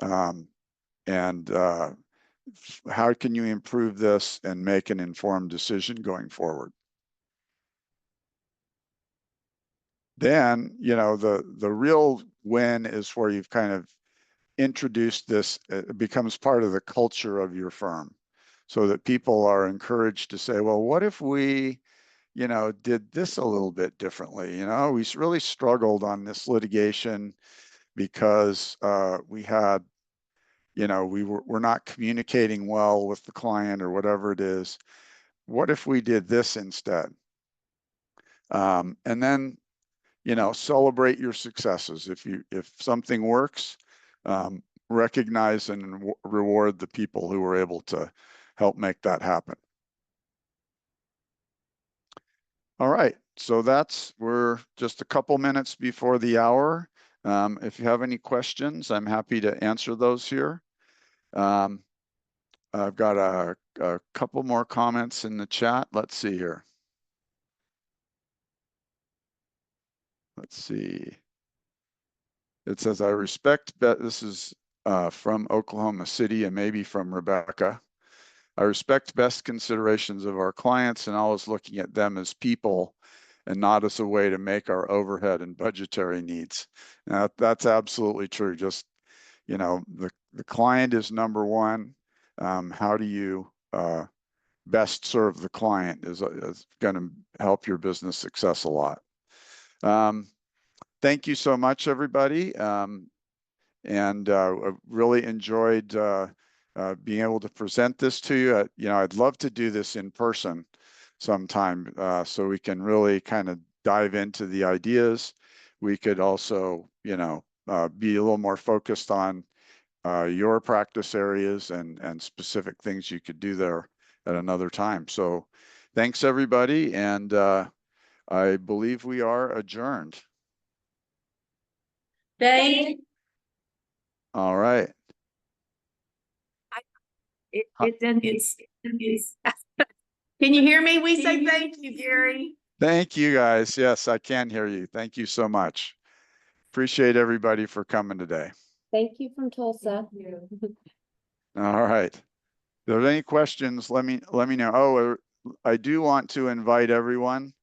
And how can you improve this and make an informed decision going forward? Then, the real win is where you've kind of introduced this, it becomes part of the culture of your firm, so that people are encouraged to say, well, what if we, did this a little bit differently? We really struggled on this litigation because we had, we're not communicating well with the client or whatever it is. What if we did this instead? And then, celebrate your successes. If something works, recognize and reward the people who were able to help make that happen. All right, so we're just a couple minutes before the hour. If you have any questions, I'm happy to answer those here. I've got a couple more comments in the chat. Let's see here. Let's see. It says, I respect that this is from Oklahoma City and maybe from Rebecca. I respect best considerations of our clients and always looking at them as people and not as a way to make our overhead and budgetary needs. Now, that's absolutely true. Just, the client is number one. How do you best serve the client is going to help your business success a lot. Thank you so much, everybody. And I really enjoyed being able to present this to you. I'd love to do this in person sometime so we can really kind of dive into the ideas. We could also, be a little more focused on your practice areas and specific things you could do there at another time. So thanks, everybody. And I believe we are adjourned. Thank. All right. It's. Can you hear me? We say thank you, Gary. Thank you, guys. Yes, I can hear you. Thank you so much. Appreciate everybody for coming today. Thank you from Tulsa. All right. If there are any questions, let me know. Oh, I do want to invite everyone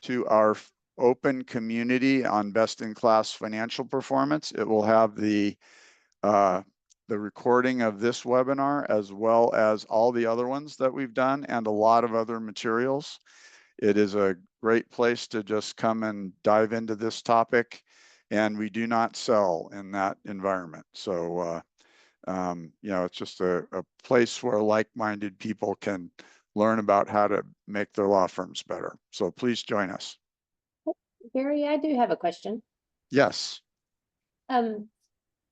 to our open community on best-in-class financial performance. It will have the recording of this webinar, as well as all the other ones that we've done and a lot of other materials. It is a great place to just come and dive into this topic, and we do not sell in that environment. So, you know, it's just a place where like-minded people can learn about how to make their law firms better. So please join us. Gary, I do have a question. Yes.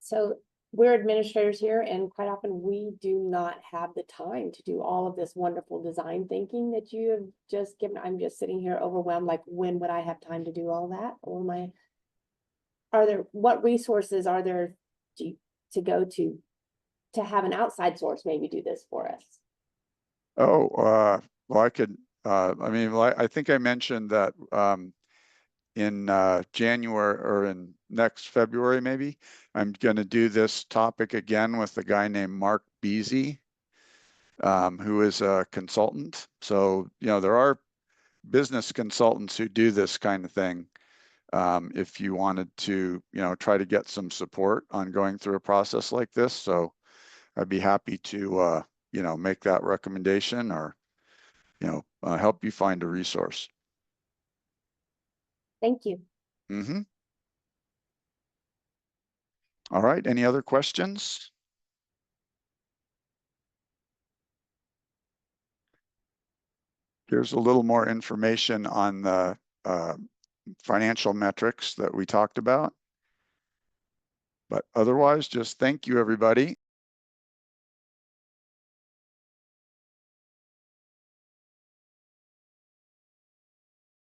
So we're administrators here, and quite often we do not have the time to do all of this wonderful design thinking that you have just given. I'm just sitting here overwhelmed, like, when would I have time to do all that? Or what resources are there to go to have an outside source maybe do this for us? Oh, well, I could, I mean, I think I mentioned that in January or in next February, maybe, I'm going to do this topic again with a guy named Mark Beasy, who is a consultant. So, you know, there are business consultants who do this kind of thing. If you wanted to, you know, try to get some support on going through a process like this. So I'd be happy to, you know, make that recommendation or, you know, help you find a resource. Thank you. Mm-hmm. All right. Any other questions? Here's a little more information on the financial metrics that we talked about. But otherwise, just thank you, everybody.